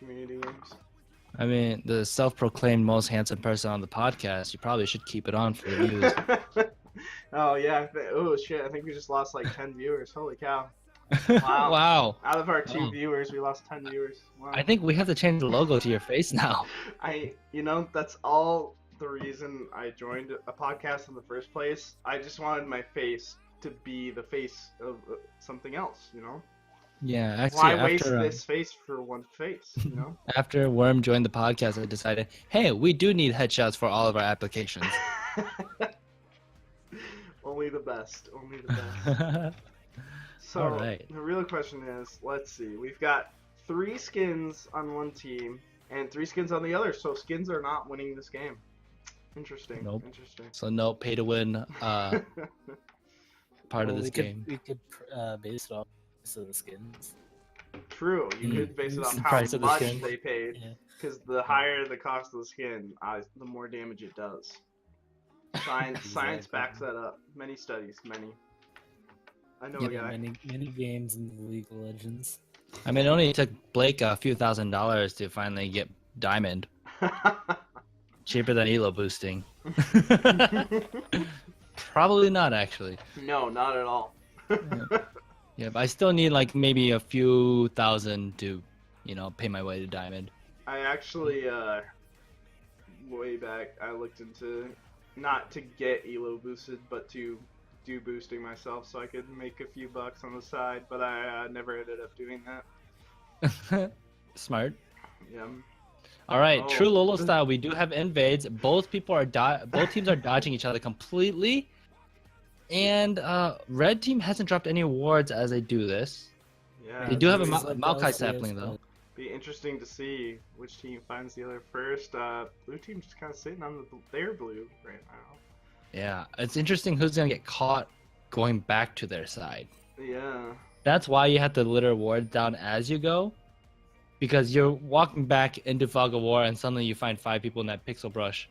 community games. I mean, the self-proclaimed most handsome person on the podcast. You probably should keep it on for the views. Oh yeah. Oh shit. I think we just lost like 10 viewers. Holy cow. Wow. Wow. Out of our 2 Wow. viewers, we lost 10 viewers. Wow. I think we have to change the logo to your face now. That's all the reason I joined a podcast in the first place. I just wanted my face to be the face of something else, Yeah, actually, Why waste after this face for one face, after Worm joined the podcast, I decided, hey, we do need headshots for all of our applications. Only the best. Only the best. So, All right. The real question is, let's see. We've got 3 skins on one team and 3 skins on the other, so skins are not winning this game. Interesting. Nope. Interesting. So no pay to win part of this game. We could base it off the skins. True. You could base it It's off the how price of the much skin. they paid, Yeah. because the higher the cost of the skin, the more damage it does. Science backs that up. Many studies, many. I know a Yeah, guy. many games in League of Legends. I mean, it only took Blake a few $1,000s to finally get Diamond. Cheaper than elo boosting. Probably not, actually. No, not at all. Yeah, but I still need like maybe a few thousand to, pay my way to Diamond. I actually, way back, I looked into not to get elo boosted, but to do boosting myself so I could make a few bucks on the side, but I never ended up doing that. Smart. Yeah. All right, Oh. true Lolo style. We do have invades. Both teams are dodging each other completely, and red team hasn't dropped any wards as they do this. Yeah. They do have a It's like Maokai LCS, sapling though. Be interesting to see which team finds the other first. Blue team's just kind of sitting on their blue right now. Yeah, it's interesting who's gonna get caught going back to their side. Yeah. That's why you have to litter wards down as you go, because you're walking back into Fog of War and suddenly you find 5 people in that pixel brush.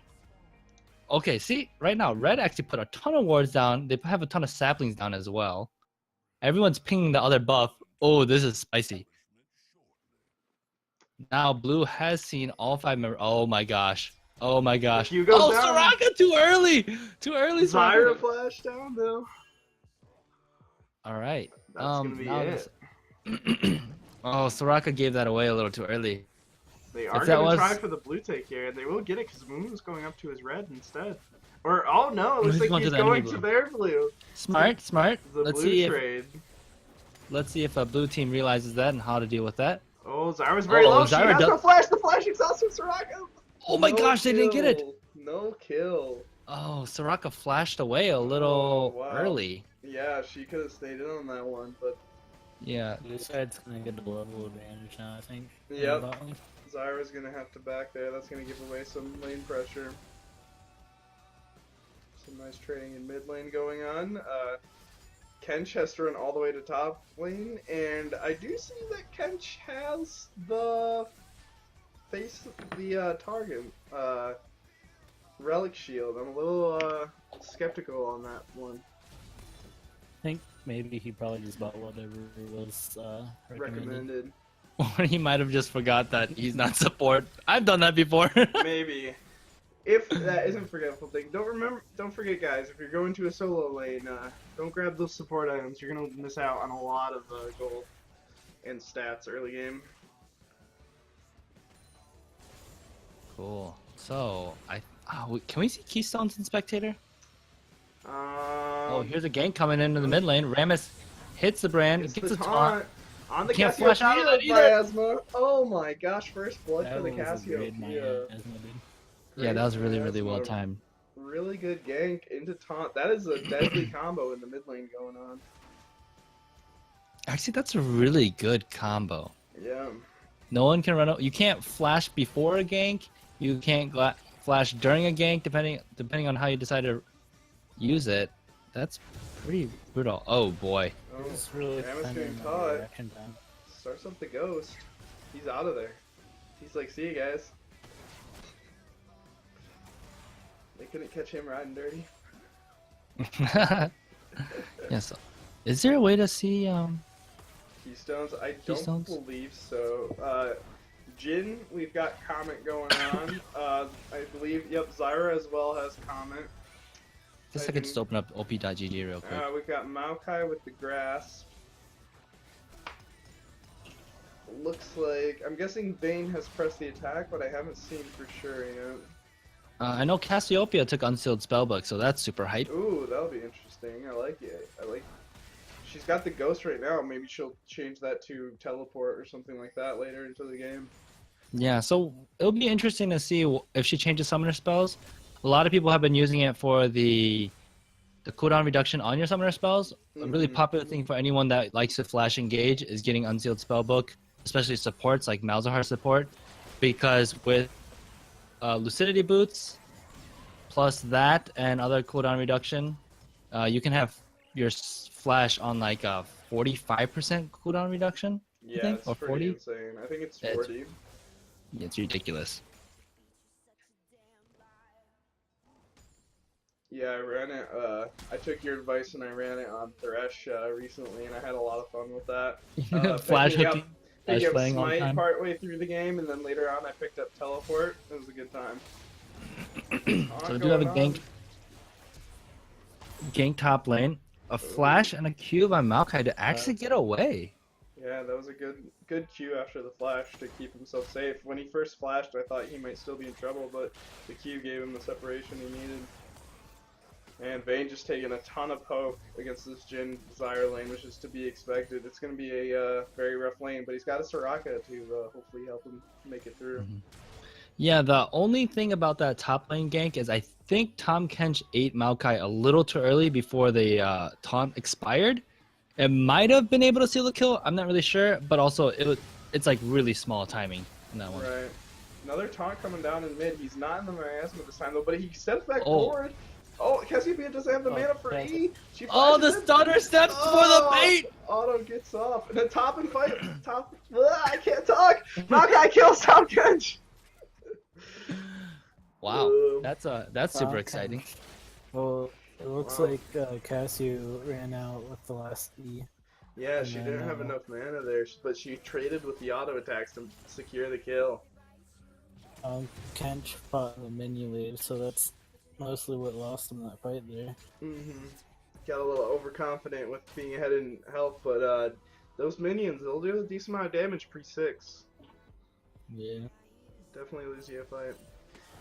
Okay, see, right now, red actually put a ton of wards down. They have a ton of saplings down as well. Everyone's pinging the other buff. Oh, this is spicy. Now blue has seen all 5 members. Oh my gosh. Oh my gosh. If you go Oh, down- Soraka, too early. Too early, Zyra Soraka. flash down though. All right. That's gonna be it. Oh, Soraka gave that away a little too early. They are If that gonna was- try for the blue take here, and they will get it because Moon's going up to his red instead. Or oh no, it looks He's like going he's to the going enemy to blue. their blue. Smart. The Let's blue see trade. if a blue team realizes that and how to deal with that. Oh, Zyra's very Oh, low. She Zyra has does- the flash. The flash exhausted Soraka. Oh my No gosh, they didn't get it. kill. No kill. Oh, Soraka flashed away a little Oh, wow. early. Yeah, she could have stayed in on that one, but Yeah. Blue side's gonna get the level advantage now, I think. Yep. Bot lane. Zyra's gonna have to back there. That's gonna give away some lane pressure. Some nice trading in mid lane going on. Kench has to run all the way to top lane, and I do see that Kench has the target relic shield. I'm a little skeptical on that one. I think maybe he probably just bought whatever was recommended. Recommended. Or he might have just forgot that he's not support. I've done that before. Maybe. If that isn't a forgetful thing, don't forget, guys. If you're going to a solo lane, don't grab those support items. You're gonna miss out on a lot of gold and stats early game. Cool. So can we see keystones in spectator? Oh, here's a gank coming into the mid lane. Rammus hits the brand, It's gets the a taunt. on the Can't Cassiopeia flash out of that either. Miasma. Oh my gosh! First blood That for the was a great Cassiopeia. miasma, dude. Yeah, that was really, Great really well miasma. timed. Really good gank into taunt. That is a deadly combo in the mid lane going on. Actually, that's a really good combo. Yeah. No one can run. You can't flash before a gank. You can't flash during a gank, depending on how you decide to use it. That's pretty brutal. Oh boy. Oh, It's really Rammus kind getting of caught. reaction time. Starts up the ghost. He's out of there. He's like, see you guys. They couldn't catch him riding dirty. Yes. Is there a way to see? Keystones? I don't Keystones? believe so. Jin, we've got Comet going on. I believe, yep, Zyra as well has Comet. Just I could just open up op.gg real quick. We've got Maokai with the Grasp. Looks like, I'm guessing Vayne has pressed the attack, but I haven't seen for sure yet. I know Cassiopeia took Unsealed Spellbook, so that's super hype. Ooh, that'll be interesting. I like it. She's got the Ghost right now. Maybe she'll change that to Teleport or something like that later into the game. Yeah, so it'll be interesting to see if she changes summoner spells. A lot of people have been using it for the cooldown reduction on your summoner spells. A really popular thing for anyone that likes to flash engage is getting Unsealed Spellbook, especially supports like Malzahar support, because with Lucidity Boots, plus that and other cooldown reduction, you can have your flash on like a 45% cooldown reduction. Yeah, I think, it's or pretty 40. insane. I think it's 40. It's ridiculous. Yeah, I ran it. I took your advice and I ran it on Thresh recently, and I had a lot of fun with that. Flash hooking. Picking up Playing all the Smite time. partway through the game, and then later on I picked up Teleport. It was a good time. So we do have a gank top lane, a flash and a Q by Maokai to actually get away. Yeah, that was a good Q after the flash to keep himself safe. When he first flashed, I thought he might still be in trouble, but the Q gave him the separation he needed. And Vayne just taking a ton of poke against this Jin Zyra lane, which is to be expected. It's going to be a very rough lane, but he's got a Soraka to hopefully help him make it through. Yeah, the only thing about that top lane gank is I think Tahm Kench ate Maokai a little too early before the taunt expired. It might have been able to seal the kill, I'm not really sure, but also it's like really small timing in that one. Right. Another taunt coming down in mid. He's not in the miasma this time though, but he steps back forward. Oh, Cassiopeia doesn't have the mana for E. She the stunner steps for the bait! Auto gets off. And then top and fight. I can't talk! Maokai kills Tahm Kench! Wow, that's super exciting. Well, it looks like Cassio ran out with the last E. Yeah, she didn't have enough mana there, but she traded with the auto attacks to secure the kill. Kench fought the minion wave, so that's mostly what lost him that fight there. Got a little overconfident with being ahead in health, but those minions, they'll do a decent amount of damage pre-6. Yeah. Definitely lose you a fight.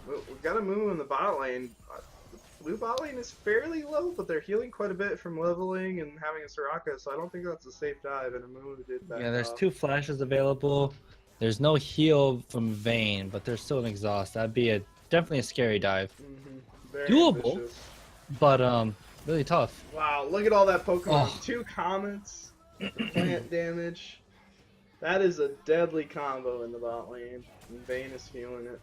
We've got a Moo in the bot lane. The blue bot lane is fairly low, but they're healing quite a bit from leveling and having a Soraka, so I don't think that's a safe dive, and a Moo did that. Yeah, there's 2 flashes available. There's no heal from Vayne, but there's still an exhaust. That'd be definitely a scary dive. Very Doable, ambitious. But really tough. Wow, look at all that Pokemon. 2 comets, plant damage. That is a deadly combo in the bot lane, and Vayne is feeling it.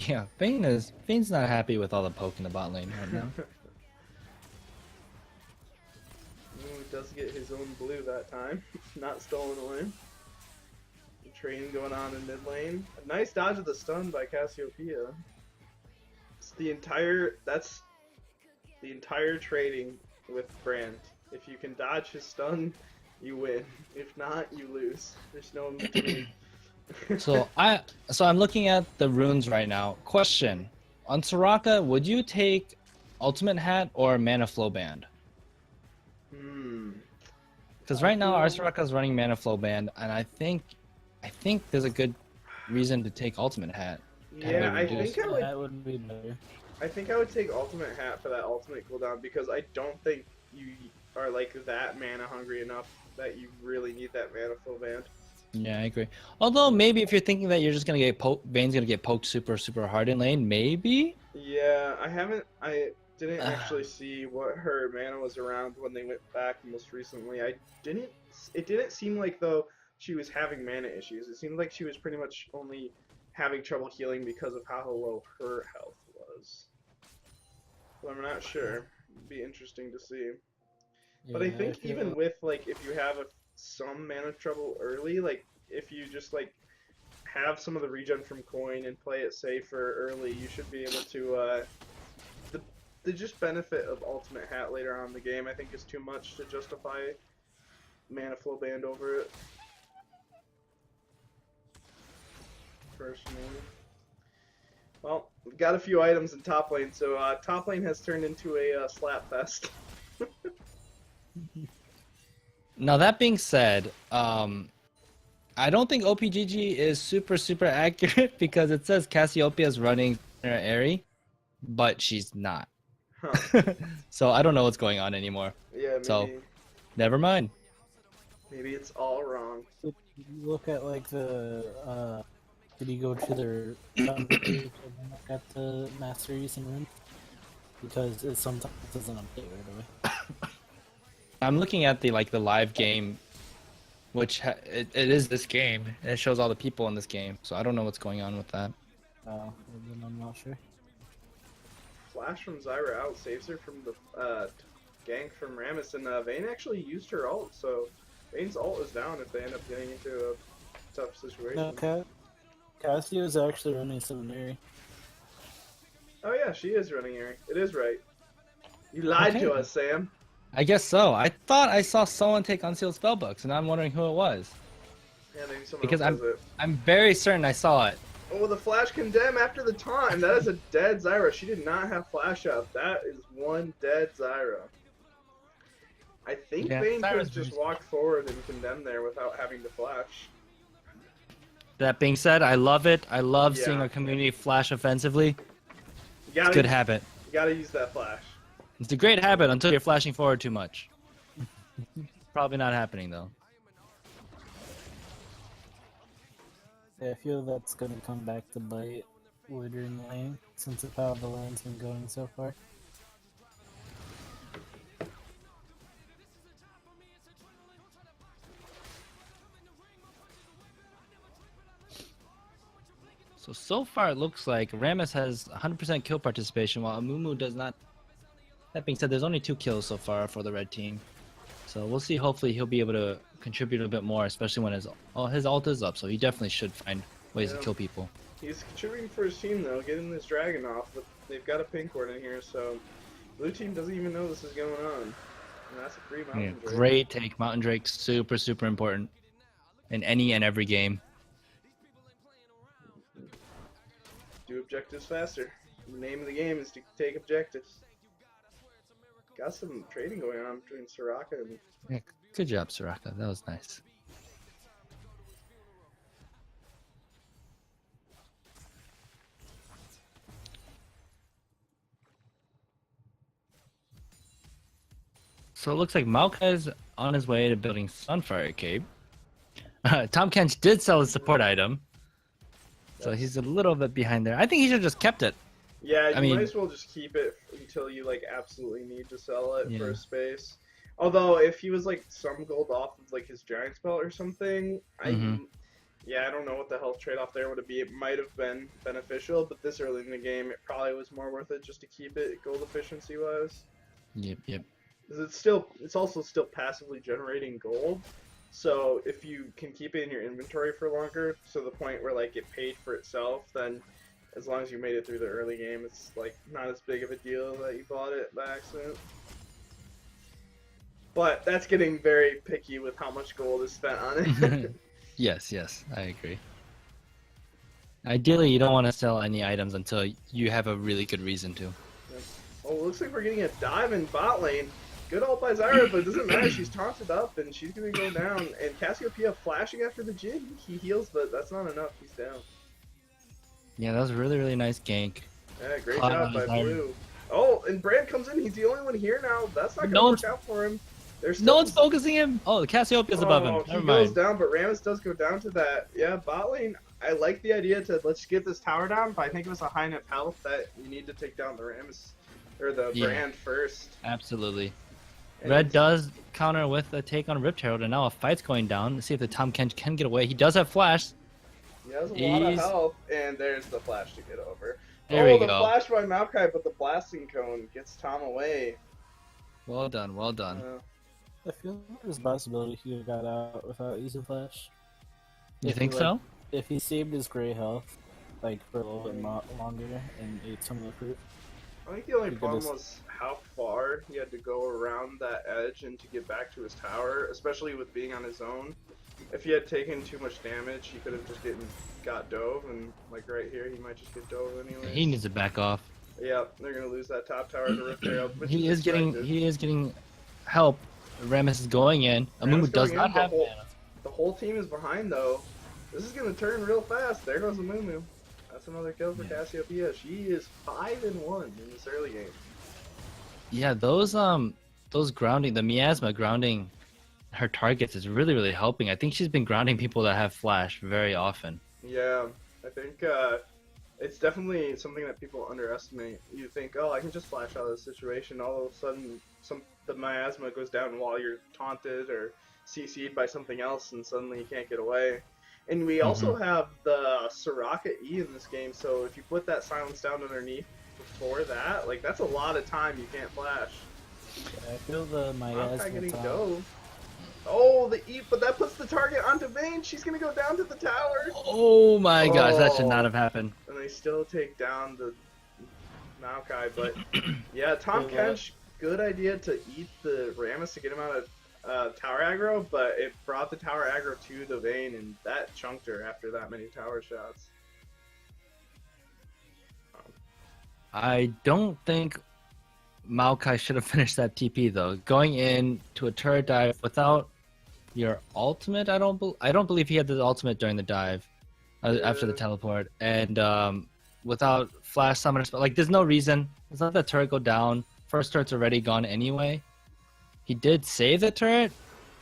Yeah, Vayne's not happy with all the poke in the bot lane right now. He does get his own blue that time, not stolen away. The train going on in mid lane. A nice dodge of the stun by Cassiopeia. It's the entire trading with Brand. If you can dodge his stun, you win. If not, you lose. There's no in between. So I'm looking at the runes right now. Question: on Soraka, would you take Ultimate Hat or Mana Flow Band? Because right now our Soraka is running Mana Flow Band, and I think there's a good reason to take Ultimate Hat. Yeah, I think I would. That would be better. I think I would take Ultimate Hat for that ultimate cooldown because I don't think you are like that mana hungry enough that you really need that Mana Flow Band. Yeah, I agree. Although maybe if you're thinking that you're just gonna get Vayne's gonna get poked super hard in lane, maybe. Yeah, I didn't actually see what her mana was around when they went back most recently. It didn't seem like though she was having mana issues. It seemed like she was pretty much only having trouble healing because of how low her health was. But I'm not sure. It'd be interesting to see. But I think even with like if you have some mana trouble early, like if you just like have some of the regen from coin and play it safer early, you should be able to the just benefit of Ultimate Hat later on in the game I think is too much to justify Mana Flow Band over it. personally. Well, we've got a few items in top lane, so top lane has turned into a slap fest. Now that being said, I don't think OPGG is super accurate because it says Cassiopeia is running Aerie, but she's not. Huh. So I don't know what's going on anymore. Yeah, maybe, So never mind. maybe it's all wrong. Did you look at like the did you go to their Thunder page and look at the masteries and runes? Because it sometimes doesn't update right away. I'm looking at the live game, which it is this game. And it shows all the people in this game, so I don't know what's going on with that. Oh, then I'm not sure. Flash from Zyra out saves her from the gank from Rammus, and Vayne actually used her ult, so Vayne's ult is down if they end up getting into a tough situation. No, Cassio's actually running Seminary. Oh yeah, she is running Aerie. It is right. You lied to us, Sam. I guess so. I thought I saw someone take unsealed spellbooks, and I'm wondering who it was. Yeah, maybe someone Because else does it. I'm very certain I saw it. Oh, the flash condemn after the time. That is a dead Zyra. She did not have flash up. That is one dead Zyra. I think Vayne could have just walked forward and condemned there without having to flash. That being said, I love it. I love seeing a community flash offensively. It's a good habit. You gotta use that flash. It's a great habit until you're flashing forward too much. Probably not happening though. Yeah, I feel that's gonna come back to bite later in the lane, since of how the lane's been going so far. So far it looks like Rammus has 100% kill participation, while Amumu does not. That being said, there's only 2 kills so far for the red team. So we'll see. Hopefully he'll be able to contribute a bit more, especially when his ult is up. So he definitely should find ways to kill people. He's contributing for his team though, getting this dragon off. But they've got a pink ward in here, so blue team doesn't even know this is going on. And that's a free mountain drake. Great take, mountain drake, super important in any and every game. Do objectives faster. The name of the game is to take objectives. Got some trading going on between Soraka and... Yeah, good job, Soraka. That was nice. So it looks like Maokai is on his way to building Sunfire Cape. Tom Kench did sell his support item. So he's a little bit behind there. I think he should have just kept it. Yeah, you might as well just keep it until you like absolutely need to sell it for a space. Although if he was like some gold off of like his giant spell or something, I don't know what the health trade-off there would be. It might have been beneficial, but this early in the game, it probably was more worth it just to keep it gold efficiency wise. Yep. Because it's also still passively generating gold. So if you can keep it in your inventory for longer, to the point where like it paid for itself, then as long as you made it through the early game, it's like not as big of a deal that you bought it by accident. But that's getting very picky with how much gold is spent on it. Yes, I agree. Ideally, you don't want to sell any items until you have a really good reason to. Oh, it looks like we're getting a dive in bot lane. Good ult by Zyra, but it doesn't matter. She's taunted up, and she's going to go down. And Cassiopeia flashing after the Jin. He heals, but that's not enough. He's down. Yeah, that was a really nice gank. Yeah, great job by Blue. Oh, and Brand comes in. He's the only one here now. That's not going to work out for him. No one's focusing him. Oh, the Cassiopeia's above him. Never mind. He goes down, but Rammus does go down to that. Yeah, bot lane. I like the idea to let's get this tower down, but I think it was a high enough health that you need to take down the Rammus or the Brand first. Absolutely. Red does counter with a take on Ripped Herald, and now a fight's going down. Let's see if the Tom Kench can get away. He does have flash. He has a lot of health, and there's the flash to get over. There we go. The flash by Maokai, but the blasting cone gets Tom away. Well done. I feel like there's a possibility he would have got out without using flash. You think so? If he saved his gray health, like for a little bit longer, and ate some of the fruit. I think the only problem was how far he had to go around that edge and to get back to his tower, especially with being on his own. if he had taken too much damage, he could have just got dove, and like right here, he might just get dove anyway. He needs to back off. Yeah, they're gonna lose that top tower to rip their up. He is getting help. Rammus is going in. Amumu does not have mana. The whole team is behind though. This is gonna turn real fast. There goes Amumu. That's another kill for Cassiopeia. She is 5-1 in this early game. Yeah, those grounding, the miasma grounding her targets is really helping. I think she's been grounding people that have flash very often. Yeah, I think it's definitely something that people underestimate. You think, oh, I can just flash out of this situation. All of a sudden, the miasma goes down while you're taunted or CC'd by something else, and suddenly you can't get away. And we also have the Soraka E in this game, so if you put that silence down underneath before that, like that's a lot of time you can't flash. Yeah, I feel the miasma getting dove. Oh, the E, but that puts the target onto Vayne. She's gonna go down to the tower. Oh my gosh, that should not have happened. And they still take down the Maokai, but yeah, Tom Kench, good idea to eat the Rammus to get him out of tower aggro, but it brought the tower aggro to the Vayne, and that chunked her after that many tower shots. I don't think Maokai should have finished that TP though. Going in to a turret dive without your ultimate, I don't believe he had the ultimate during the dive after the teleport, and without flash summoners, but like there's no reason. Let's let the turret go down. First turret's already gone anyway. He did save the turret.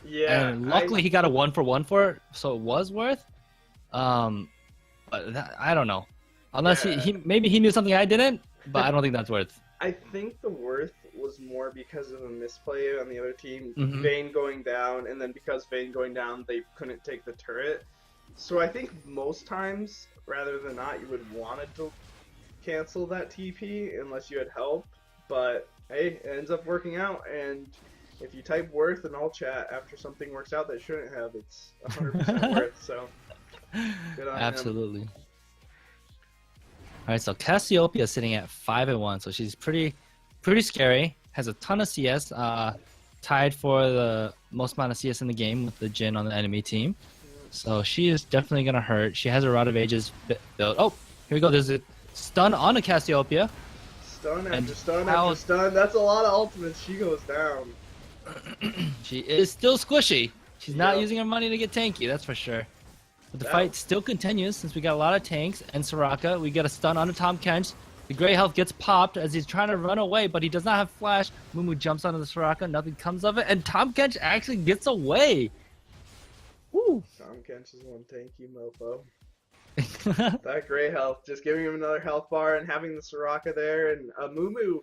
Yeah. And luckily he got a 1-for-1 for it, so it was worth. But I don't know. Unless he maybe he knew something I didn't, but I don't think that's worth. I think the worth was more because of a misplay on the other team, Vayne going down, and then because Vayne going down, they couldn't take the turret. So I think most times, rather than not, you would want to cancel that TP unless you had help. But hey, it ends up working out, and if you type worth in all chat after something works out that shouldn't have, it's 100% worth. So good on Absolutely. Him. All right, so Cassiopeia is sitting at 5-1, so she's pretty scary. Has a ton of CS, tied for the most amount of CS in the game with the Jhin on the enemy team. So she is definitely gonna hurt. She has a Rod of Ages built. Oh, here we go. There's a stun on a Cassiopeia. Stun after stun after stun. That's a lot of ultimates. She goes down. She is still squishy. She's not using her money to get tanky, that's for sure. But the fight still continues since we got a lot of tanks and Soraka. We get a stun onto Tom Kench. The gray health gets popped as he's trying to run away, but he does not have flash. Mumu jumps onto the Soraka, nothing comes of it, and Tom Kench actually gets away. Woo! Tom Kench is one tanky mofo. That gray health, just giving him another health bar and having the Soraka there, and Mumu,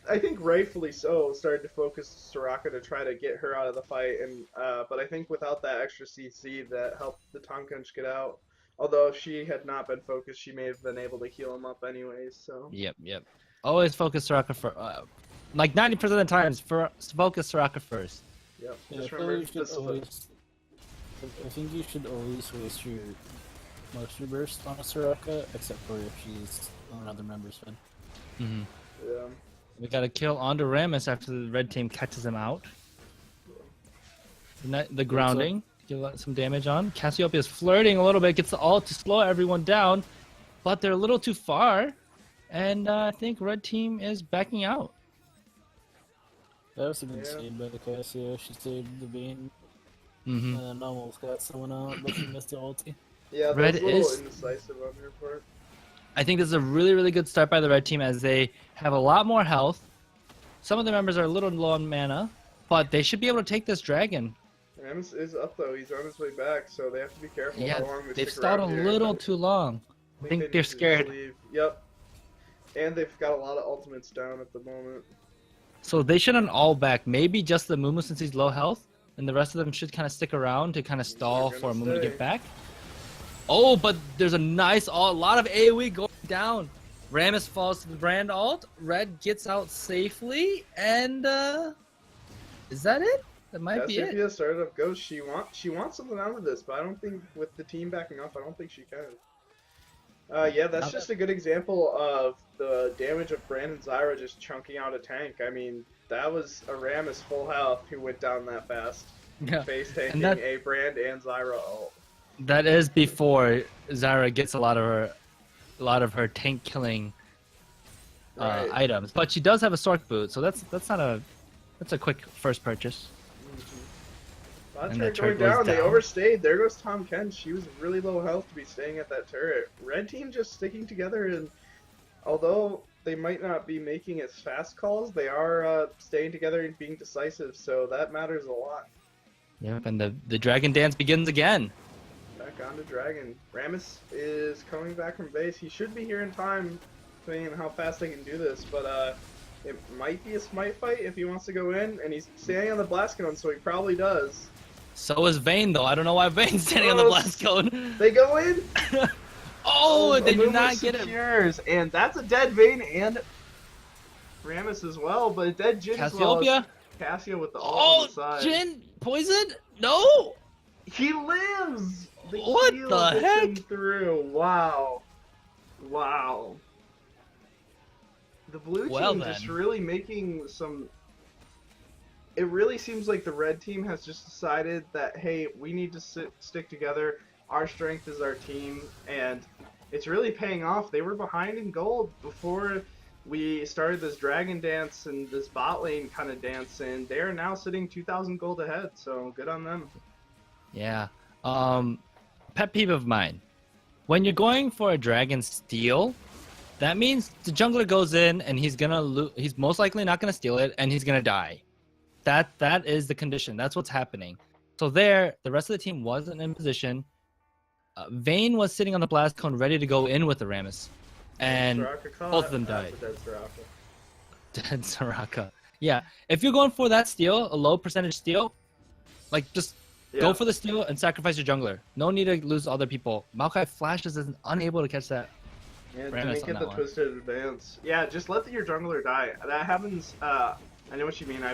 I think rightfully so, started to focus Soraka to try to get her out of the fight, and but I think without that extra CC that helped the Tom Kench get out. Although if she had not been focused, she may have been able to heal him up anyways. So. Yep. Always focus Soraka for like 90% of the times. Focus Soraka first. Yep. Yeah, Just remember. I think you should always waste your motion burst on a Soraka, except for if she's another member's fed. Yeah. We got a kill onto Rammus after the red team catches him out. The grounding. Get some damage on. Cassiopeia is flirting a little bit, gets the ult to slow everyone down, but they're a little too far, and I think red team is backing out. That was a good save by the Cassia. She saved the Vayne, and almost got someone out, but she missed the ulti. Yeah, red that's a little indecisive on her part. I think this is a really good start by the red team as they have a lot more health. Some of the members are a little low on mana, but they should be able to take this dragon. Rammus is up though, he's on his way back, so they have to be careful how long they they've stick stalled around a little too long. I think they're scared. Yep. And they've got a lot of ultimates down at the moment. So they shouldn't all back. Maybe just the Mumu since he's low health, and the rest of them should kind of stick around to kind of stall for Mumu to get back. Oh, but there's a lot of AoE going down. Rammus falls to the brand ult. Red gets out safely, and is that it? That might be it. Cassiopeia started up Ghost. She wants something out of this, but I don't think with the team backing off, I don't think she can. Yeah, that's just a good example of the damage of Brand and Zyra just chunking out a tank. I mean, that was a Rammus full health who went down that fast. Yeah. face tanking that- a Brand and Zyra ult. That is before Zyra gets a lot of her tank killing Right. items, but she does have a Sork boot, so that's a quick first purchase. That And turret that going turret goes down, they down. overstayed. There goes Tom Kent. She was really low health to be staying at that turret. Red team just sticking together, and although they might not be making as fast calls, they are staying together and being decisive, so that matters a lot. Yep, and the Dragon Dance begins again. Back on to Dragon. Rammus is coming back from base. He should be here in time, depending on how fast they can do this, but it might be a smite fight if he wants to go in, and he's standing on the blast cone, so he probably does. So is Vayne, though. I don't know why Vayne's standing on the blast cone. They go in. Oh, they did Amumu not get it. secures, and that's a dead Vayne and Rammus as well, but a dead Jin as well. Cassiopeia? Cassia with the ult on Oh, the side. Jin poisoned? No. He lives. The What heal the gets heck? him through. Wow. Wow. The blue Well, team just then. really making some. It really seems like the red team has just decided that, hey, we need to stick together. Our strength is our team, and it's really paying off. They were behind in gold before we started this dragon dance and this bot lane kind of dance, and they are now sitting 2,000 gold ahead. So good on them. Yeah. Pet peeve of mine. When you're going for a dragon steal, that means the jungler goes in and he's most likely not gonna steal it, and he's gonna die. That is the condition. That's what's happening. So there, the rest of the team wasn't in position. Vayne was sitting on the blast cone ready to go in with the Rammus, and Soraka caught. both of them That's died. a dead Soraka. Dead Soraka. Yeah, if you're going for that steal, a low percentage steal, like just go for the steal and sacrifice your jungler. No need to lose other people. Maokai flashes is unable to catch that. Yeah, Rammus didn't on get that the one. twisted advance. Yeah, just let your jungler die. That happens. I know what you mean. When I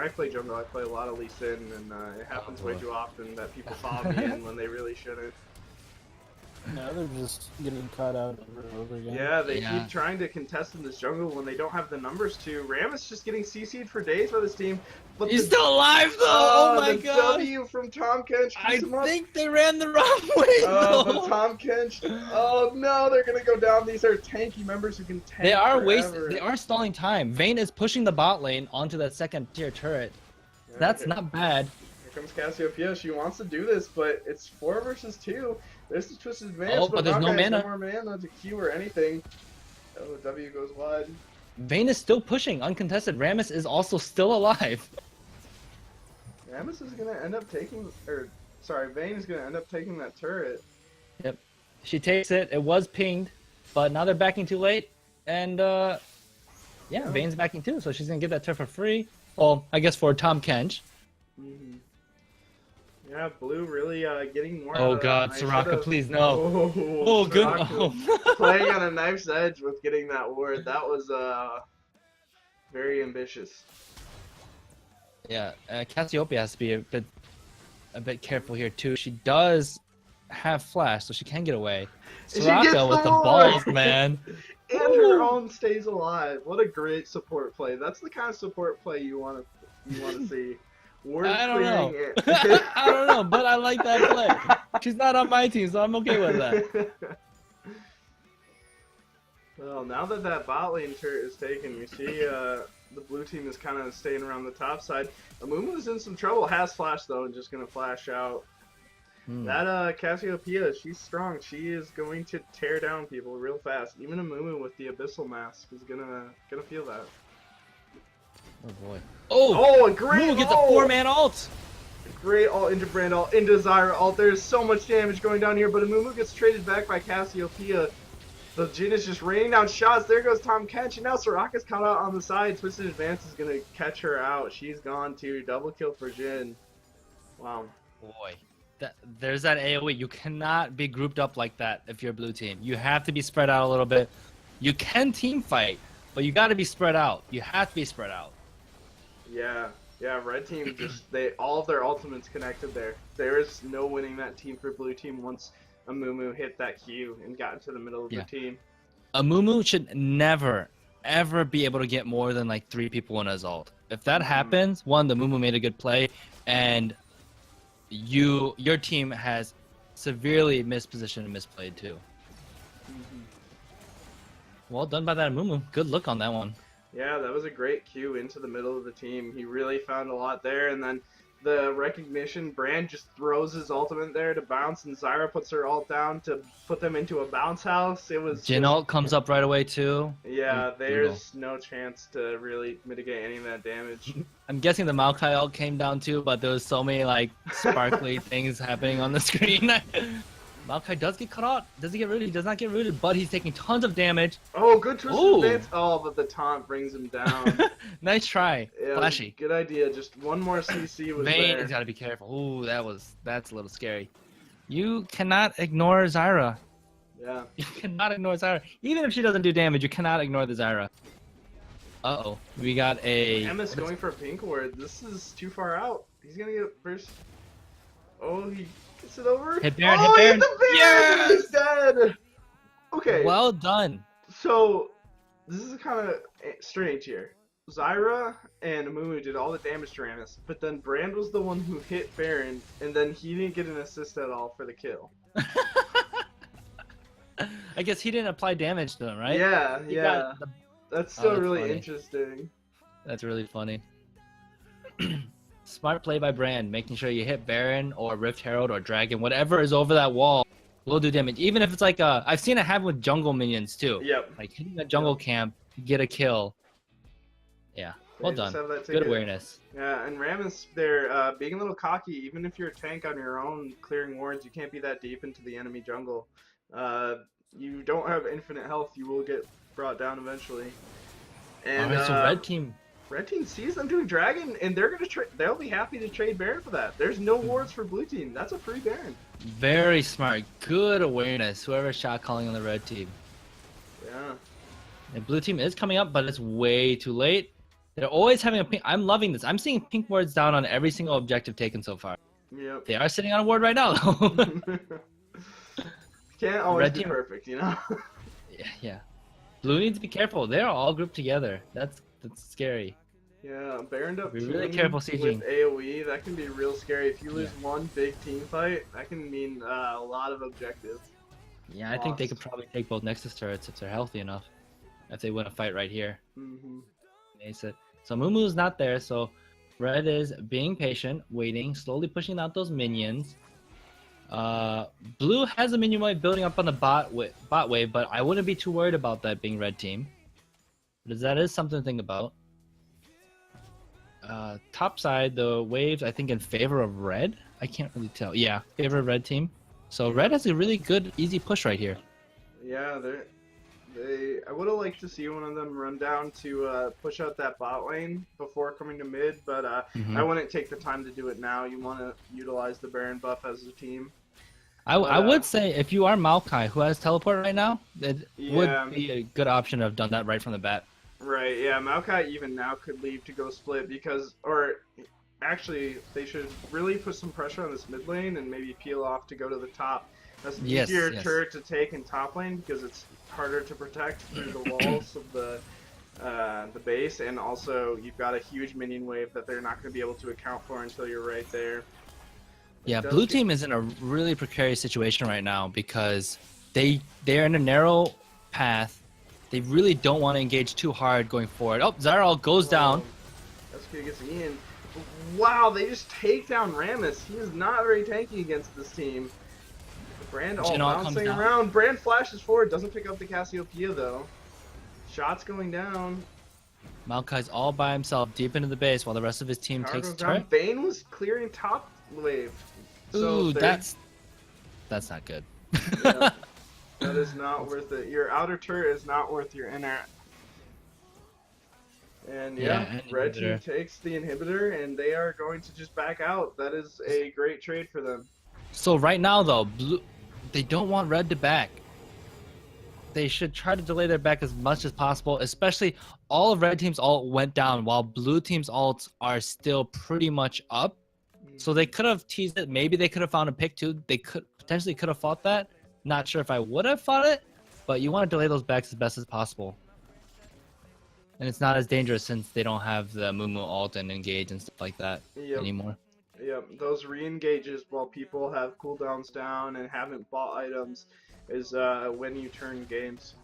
play jungle, I play a lot of Lee Sin, and it happens way boy. too often that people follow me in when they really shouldn't. No, they're just getting caught out over and over again. Yeah, they Yeah. keep trying to contest in this jungle when they don't have the numbers to. Rammus just getting CC'd for days by this team. But He's still alive though! Oh my the god! W from Tom Kench I keeps him up. think they ran the wrong way But though. Tom Kench, oh no, they're gonna go down. These are tanky members who can tank They are forever. They are stalling time. Vayne is pushing the bot lane onto that second tier turret. That's Okay. not bad. Here comes Cassiopeia. She wants to do this, but it's 4 versus 2. There's the twisted advance, Oh, but there's no Maokai has mana. no more mana to Q or anything. Oh, W goes wide. Vayne is still pushing, uncontested. Rammus is also still alive. Rammus is gonna end up taking, Vayne is gonna end up taking that turret. She takes it. It was pinged, but now they're backing too late. And yeah, Vayne's backing too, so she's gonna get that turret for free. Well, I guess for Tom Kench. Mm-hmm. Yeah, blue really getting more. Oh out of god, that. I Soraka, should've- please no. Oh, Oh, good. Soraka Oh. playing on a knife's edge with getting that ward. That was very ambitious. Yeah, Cassiopeia has to be a bit careful here too. She does have flash, so she can get away. And she gets Soraka with the ward! balls, man. And her own stays alive. What a great support play. That's the kind of support play you want to see. Ward I don't know. clearing it. I don't know, but I like that play. She's not on my team, so I'm okay with that. Well, now that bot lane turret is taken, we see the blue team is kind of staying around the top side. Amumu's in some trouble. Has flash though, and just gonna flash out. That Cassiopeia, she's strong. She is going to tear down people real fast. Even Amumu with the Abyssal Mask is gonna feel that. Oh boy. Oh! Oh, a great Moo gets a ult! 4-man ult! Great ult into Brand ult, into Zyra ult. There's so much damage going down here, but Amumu gets traded back by Cassiopeia. The Jin is just raining down shots. There goes Tom Kench, and now Soraka's caught out on the side. Twisted Advance is gonna catch her out. She's gone too. Double kill for Jin. Wow. Boy. There's that AoE. You cannot be grouped up like that if you're a blue team. You have to be spread out a little bit. You can team fight, but you gotta be spread out. You have to be spread out. Yeah, red team just all of their ultimates connected there. There is no winning that team for blue team once Amumu hit that Q and got into the middle of the team. Amumu should never, ever be able to get more than like 3 people in his ult. If that happens, one, the Amumu made a good play, and your team has severely mispositioned and misplayed too. Well done by that Mumu. Good look on that one. Yeah, that was a great cue into the middle of the team. He really found a lot there, and then the recognition, Brand just throws his ultimate there to bounce, and Zyra puts her ult down to put them into a bounce house. It was Jin just, ult comes up right away too. yeah, Brutal. there's no chance to really mitigate any of that damage. I'm guessing the Maokai ult came down too, but there was so many like sparkly things happening on the screen. Maokai does get cut off. Does he get rooted? He does not get rooted, but he's taking tons of damage. Oh, good twist Ooh. of advance. Oh, but the taunt brings him down. Nice try. Yeah, Flashy. good idea. Just one more CC was Vayne there. has got to be careful. Ooh, that's a little scary. You cannot ignore Zyra. Yeah. You cannot ignore Zyra. Even if she doesn't do damage, you cannot ignore the Zyra. Uh-oh. We got a... Emma's going for a pink ward. This is too far out. He's gonna get first. Oh, he gets it over. Hit Baron, oh, hit he hit Baron. the Baron! Yes! He's dead. Okay. Well done. So this is kind of strange here. Zyra and Mumu did all the damage to Rammus, but then Brand was the one who hit Baron, and then he didn't get an assist at all for the kill. I guess he didn't apply damage to them, right? Yeah, He yeah. got the- That's still that's really funny. interesting. That's really funny. Smart play by Brand, making sure you hit Baron or Rift Herald or Dragon, whatever is over that wall will do damage. Even if it's like I've seen it happen with jungle minions too. Yep. Like hitting a jungle camp, get a kill. Yeah, well They just done. have that Good ticket. awareness. Yeah, and Rammus, they're being a little cocky. Even if you're a tank on your own clearing wards, you can't be that deep into the enemy jungle. You don't have infinite health. You will get brought down eventually. And Alright, so Red team sees them doing Dragon, and they're gonna they'll be happy to trade Baron for that. There's no wards for blue team. That's a free Baron. very smart. Good awareness. Whoever shot calling on the red team. Yeah. And blue team is coming up, but it's way too late. They're always having a pink. I'm loving this. I'm seeing pink wards down on every single objective taken so far. Yep. They are sitting on a ward right now, though. Can't always Red be team- perfect, you know. Yeah. Blue needs to be careful. They're all grouped together. That's scary. Yeah, Baroned up Be really team careful sieging. with AoE. That can be real scary. If you lose one big team fight, that can mean a lot of objectives. Yeah, I think they Lost. could probably take both Nexus turrets if they're healthy enough. If they win a fight right here. Hmm. Ace it. So Mumu's not there, so Red is being patient, waiting, slowly pushing out those minions. Blue has a minion wave building up on the bot wave, but I wouldn't be too worried about that being red team. Because that is something to think about. Top side, the waves I think in favor of red. I can't really tell. Yeah, favor of red team. So red has a really good, easy push right here. Yeah, I would have liked to see one of them run down to push out that bot lane before coming to mid, but I wouldn't take the time to do it now. You want to utilize the Baron buff as a team. I would say if you are Maokai, who has teleport right now, it Yeah. would be a good option to have done that right from the bat. Right, yeah, Maokai even now could leave to go split because, or actually, they should really put some pressure on this mid lane and maybe peel off to go to the top. That's an Yes, easier yes. turret to take in top lane because it's harder to protect through the walls of the base, and also you've got a huge minion wave that they're not going to be able to account for until you're right there. Yeah, does blue get- team is in a really precarious situation right now because they're in a narrow path. They really don't want to engage too hard going forward. Oh, Zyral goes down. That's good against Ian. Wow, they just take down Rammus. He is not very tanky against this team. Brand all Jin all comes bouncing down. around. Brand flashes forward, doesn't pick up the Cassiopeia though. Shots going down. Maokai's all by himself deep into the base while the rest of his team Power takes goes the down. turret. Vayne was clearing top wave. Ooh, they're- that's not good. yeah, that is not worth it. Your outer turret is not worth your inner. And Yeah, yeah, and red team inhibitor. takes the inhibitor, and they are going to just back out. That is a great trade for them. So right now though, blue, they don't want red to back. They should try to delay their back as much as possible, especially all of red team's ult went down while blue team's ults are still pretty much up. So they could have teased it. Maybe they could have found a pick too. They could potentially could have fought that. Not sure if I would have fought it, but you want to delay those backs as best as possible. And it's not as dangerous since they don't have the Mumu ult and engage and stuff like that Yep. anymore. Yep, those re-engages while people have cooldowns down and haven't bought items is when you turn games.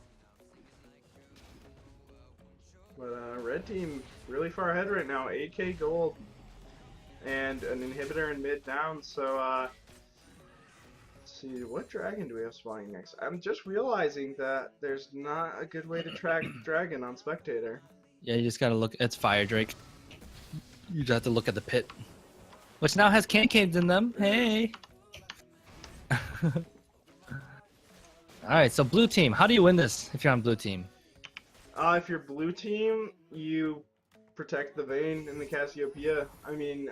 But red team really far ahead right now, 8k gold and an inhibitor in mid down. So let's see, what dragon do we have spawning next? I'm just realizing that there's not a good way to track dragon on spectator. Yeah, you just gotta look. It's Fire Drake. You just have to look at the pit, which now has canes in them. Hey. All right, so blue team. How do you win this if you're on blue team? If you're blue team, you protect the Vayne and the Cassiopeia. I mean,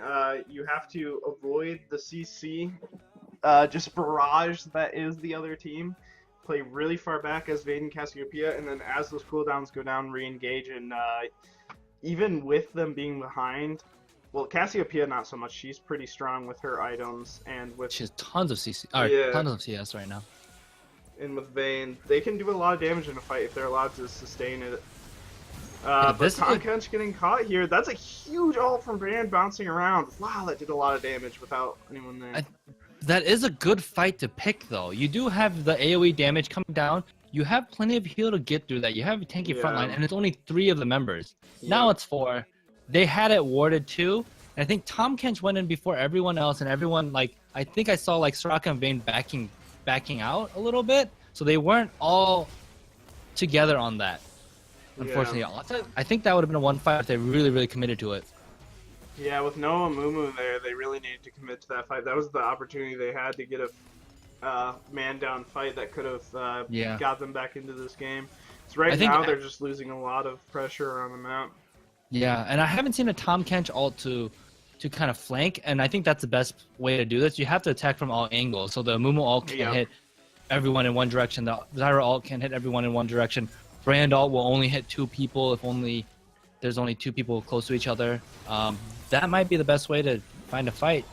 you have to avoid the CC, just barrage that is the other team. Play really far back as Vayne and Cassiopeia, and then as those cooldowns go down, re-engage, and even with them being behind, well, Cassiopeia not so much. She's pretty strong with her items, and with She has tons of CC, tons of CS right now. And with Vayne, they can do a lot of damage in a fight if they're allowed to sustain it. Yeah, But Tahm Kench getting caught here, that's a huge ult from Brand bouncing around. Wow, that did a lot of damage without anyone there. That is a good fight to pick, though. You do have the AoE damage coming down. You have plenty of heal to get through that. You have a tanky frontline, and it's only 3 of the members. Yeah. Now it's 4. They had it warded too. And I think Tahm Kench went in before everyone else, and everyone, like, I think I saw like Soraka and Vayne backing out a little bit, so they weren't all together on that. Unfortunately, Yeah. I think that would have been a one fight if they really committed to it. Yeah, with no Amumu there, they really needed to commit to that fight. That was the opportunity they had to get a man-down fight that could have got them back into this game. So right now, they're just losing a lot of pressure on the map. Yeah, and I haven't seen a Tahm Kench ult to kind of flank, and I think that's the best way to do this. You have to attack from all angles, so the Amumu ult can hit everyone in one direction. The Zyra ult can hit everyone in one direction. Brand ult will only hit 2 people if only there's only 2 people close to each other. That might be the best way to find a fight.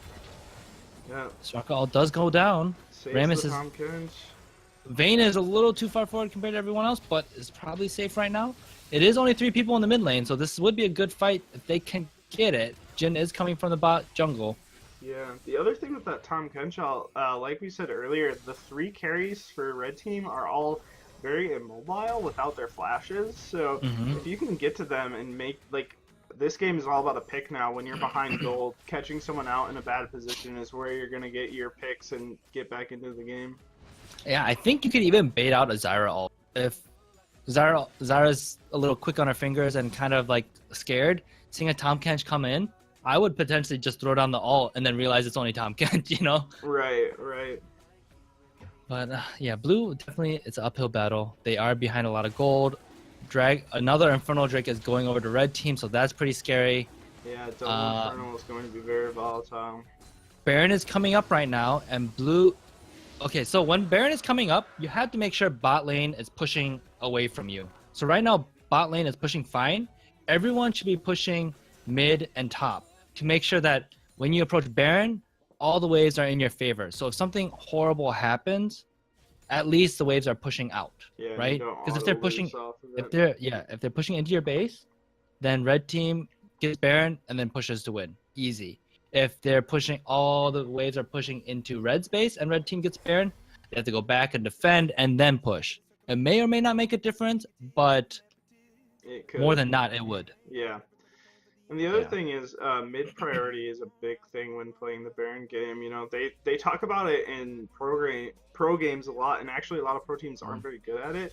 Yeah. Soraka ult does go down. Ramus is... Tahm Kench. Vayne is a little too far forward compared to everyone else, but is probably safe right now. It is only 3 people in the mid lane, so this would be a good fight if they can get it. Jhin is coming from the bot jungle. Yeah, the other thing with that Tahm Kench ult, like we said earlier, the 3 carries for red team are all very immobile without their flashes, so if you can get to them and make, like, this game is all about a pick now. When you're behind gold, catching someone out in a bad position is where you're going to get your picks and get back into the game. Yeah, I think you could even bait out a Zyra ult. If Zyra's a little quick on her fingers and kind of like scared, seeing a Tahm Kench come in, I would potentially just throw down the ult and then realize it's only Tahm Kench, you know? Right. But yeah, blue, definitely, it's an uphill battle. They are behind a lot of gold. Another Infernal Drake is going over to red team, so that's pretty scary. Yeah, double Infernal is going to be very volatile. Baron is coming up right now, and blue... Okay, so when Baron is coming up, you have to make sure bot lane is pushing away from you. So right now, bot lane is pushing fine. Everyone should be pushing mid and top to make sure that when you approach Baron, all the waves are in your favor. So if something horrible happens, at least the waves are pushing out, right? Because if they're pushing, if they're pushing into your base, then red team gets Baron and then pushes to win, easy. If they're pushing, all the waves are pushing into red's base and red team gets Baron, they have to go back and defend and then push. It may or may not make a difference, but more than not, it would. Yeah. And the other thing is, mid priority is a big thing when playing the Baron game. You know, they talk about it in pro games a lot, and actually a lot of pro teams aren't very good at it.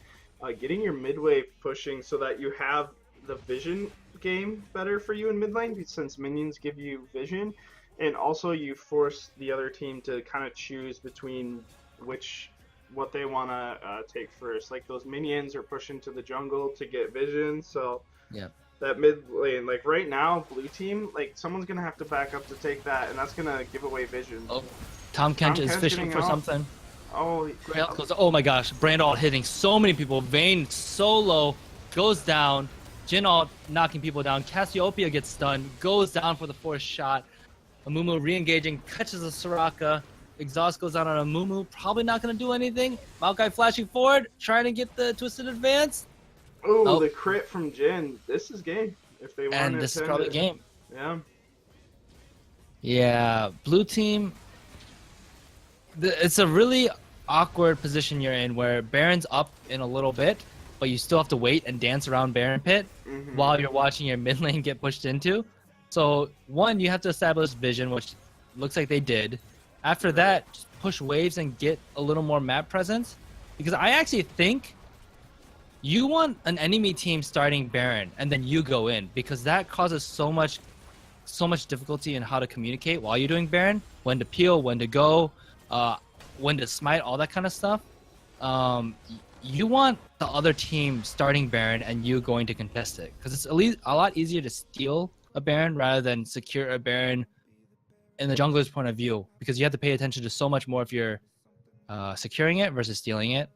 Getting your mid wave pushing so that you have the vision game better for you in mid lane, since minions give you vision, and also you force the other team to kind of choose between what they want to take first. Like those minions are pushing to the jungle to get vision, so that mid lane, like right now, blue team, like someone's gonna have to back up to take that, and that's gonna give away vision. Oh, Tahm Kench is fishing for something. Oh, oh my gosh, Brand ult hitting so many people. Vayne solo goes down. Jhin ult knocking people down. Cassiopeia gets stunned, goes down for the 4th shot. Amumu re-engaging, catches a Soraka. Exhaust goes down on Amumu, probably not going to do anything. Maokai flashing forward, trying to get the twisted advance. Oh, the crit from Jhin. This is game. If they want to, and this is probably game. Yeah. Yeah, blue team. It's a really awkward position you're in where Baron's up in a little bit, but you still have to wait and dance around Baron pit while you're watching your mid lane get pushed into. So one, you have to establish vision, which looks like they did. After that, just push waves and get a little more map presence. Because I actually think you want an enemy team starting Baron and then you go in, because that causes so much difficulty in how to communicate while you're doing Baron, when to peel, when to go, when to smite, all that kind of stuff. You want the other team starting Baron and you going to contest it, because it's at least a lot easier to steal a Baron rather than secure a Baron in the jungler's point of view, because you have to pay attention to so much more if you're securing it versus stealing it,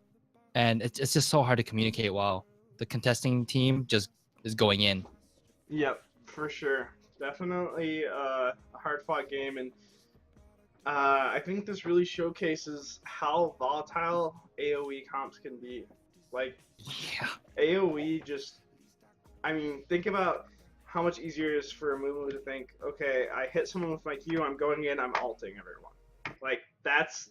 and it's just so hard to communicate while the contesting team just is going in. Yep, for sure. Definitely a hard-fought game, and I think this really showcases how volatile AoE comps can be. Like, Yeah. AoE just, I mean, think about how much easier it is for a Mumu to think, okay, I hit someone with my Q, I'm going in, I'm ulting everyone. Like, that's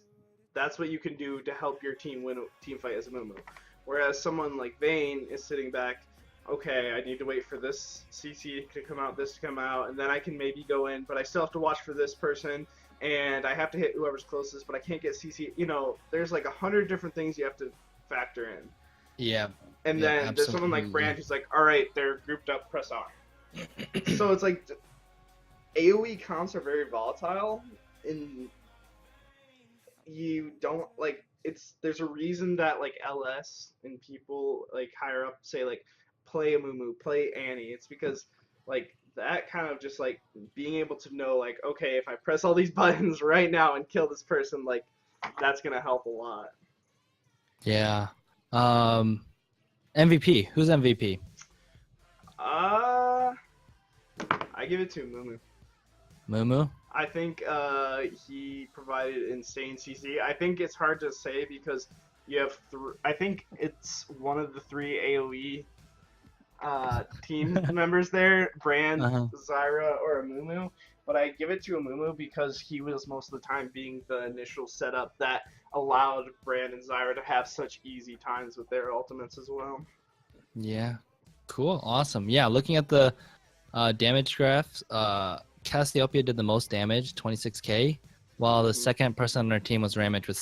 what you can do to help your team win a team fight as a Mumu. Whereas someone like Vayne is sitting back, okay, I need to wait for this CC to come out, this to come out, and then I can maybe go in, but I still have to watch for this person, and I have to hit whoever's closest, but I can't get CC. You know, there's like 100 different things you have to factor in. Yeah. And Yeah, then there's someone like Brand who's like, all right, they're grouped up, press on. So it's like AoE comps are very volatile, and you don't like there's a reason that like LS and people like higher up say like play a Mumu, play Annie. It's because like that kind of just like being able to know like, okay, if I press all these buttons right now and kill this person, like that's gonna help a lot. Yeah. MVP. Who's MVP? I give it to Mumu. Mumu? I think he provided insane CC. I think it's hard to say because you have I think it's one of the 3 AoE team members there, Brand, Zyra, or Amumu. But I give it to Amumu because he was most of the time being the initial setup that allowed Brand and Zyra to have such easy times with their ultimates as well. Yeah. Cool. Awesome. Yeah, looking at the damage graphs, Cassiopeia did the most damage, 26k, while the second person on our team was Ramage with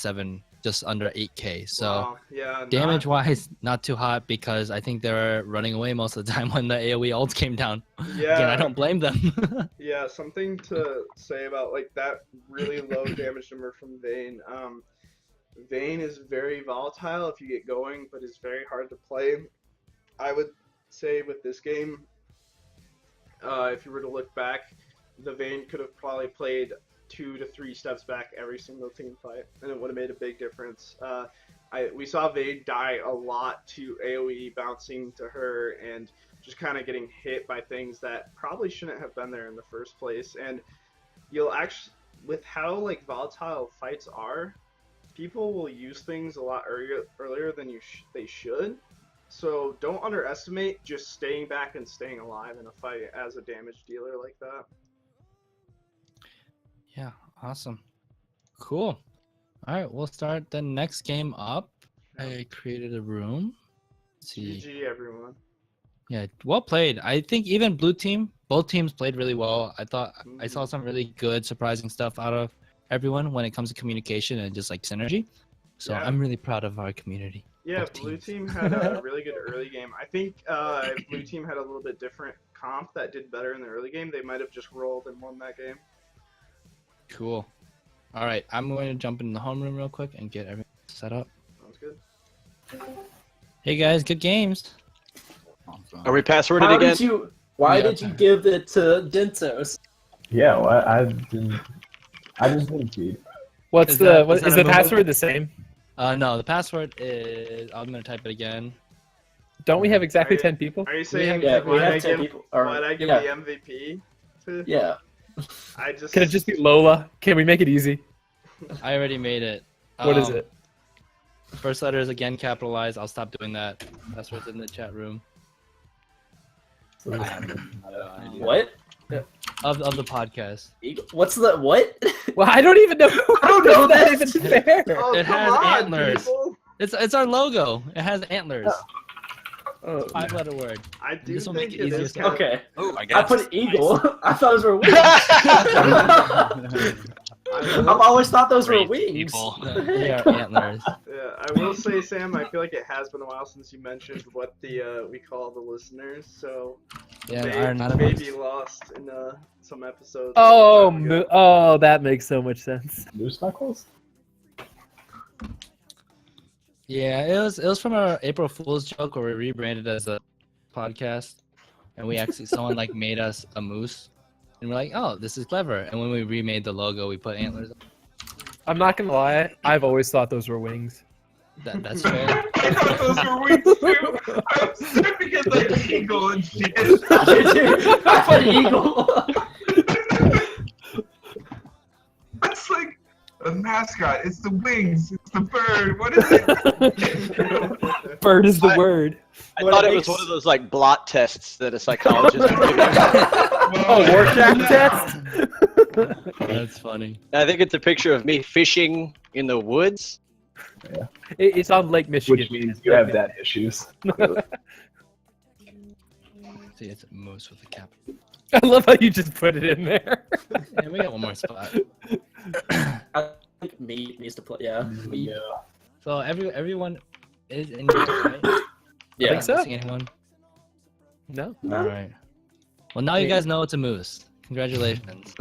just under 8k. So wow. Yeah, damage-wise, not too hot because I think they were running away most of the time when the AoE ults came down. Yeah. Again, I don't blame them. Yeah, something to say about like that really low damage number from Vayne. Vayne is very volatile if you get going, but is very hard to play. I would say with this game, if you were to look back, the Vayne could have probably played 2 to 3 steps back every single team fight, and it would have made a big difference. We saw Vayne die a lot to AoE bouncing to her and just kind of getting hit by things that probably shouldn't have been there in the first place. And you'll actually, with how like volatile fights are, people will use things a lot earlier than they should. So don't underestimate just staying back and staying alive in a fight as a damage dealer like that. Yeah, awesome. Cool. All right, we'll start the next game up. I created a room. Let's see. GG, everyone. Yeah, well played. I think even blue team, both teams played really well. I thought I saw some really good, surprising stuff out of everyone when it comes to communication and just like synergy. So Yeah. I'm really proud of our community. Yeah, both blue teams. team had a really good early game. I think if blue team had a little bit different comp that did better in the early game, they might have just rolled and won that game. Cool. All right, I'm going to jump in the homeroom real quick and get everything set up. Sounds good. Hey guys, good games. Are we passworded again? Why did you give it to GenTsos? Yeah, well, I just didn't cheat. Is that Is a the movement? password the same? No, the password is. I'm going to type it again. Don't we have exactly Are you- 10 people? Are you saying Yeah, we why'd I have 10 give, people. Or, why'd I give yeah, the MVP to? yeah. I just. Can it just be Lola? Can we make it easy? I already made it. What is it? First letter is again capitalized. I'll stop doing that. Password's in the chat room. What? of the podcast. What's the what? Well, I don't even know. I don't know That's that. even fair. Oh, It come has on, antlers. people. It's our logo. It has antlers. Oh, 5-letter word. I do This will think make it it easier is to- kind of- Okay. Oh, I I guess. put eagle. I thought those were wings. I I've will, always thought those were Great wings. people. They are antlers. yeah, I will say, Sam, I feel like it has been a while since you mentioned what the we call the listeners, so Yeah, they our may anonymous. be lost in some episodes. a oh, long time ago. oh, that makes so much sense. Moose knuckles? Yeah, it was from our April Fool's joke where we rebranded as a podcast, and we actually someone like made us a moose, and we're like, oh, this is clever. And when we remade the logo, we put antlers. I'm not gonna lie. I've always thought those were wings. That's fair. I thought those were wings too. I was staring at the eagle and shit. I put eagle. That's like a mascot. It's the wings. It's the bird. What is it? Bird is the word. I What thought it it was makes- one of those like blot tests that a psychologist would give you. Oh, Rorschach test. That's funny. I think it's a picture of me fishing in the woods. It's on Lake Michigan. Which means you have dad issues. See, it's a moose with a cap. I love how you just put it in there. Yeah, we got one more spot. I think meat needs to play. Yeah. Meat. Yeah. So everyone is in here, right? Yeah. Think so? Missing anyone? No. All right. Well, now you guys know it's a moose. Congratulations.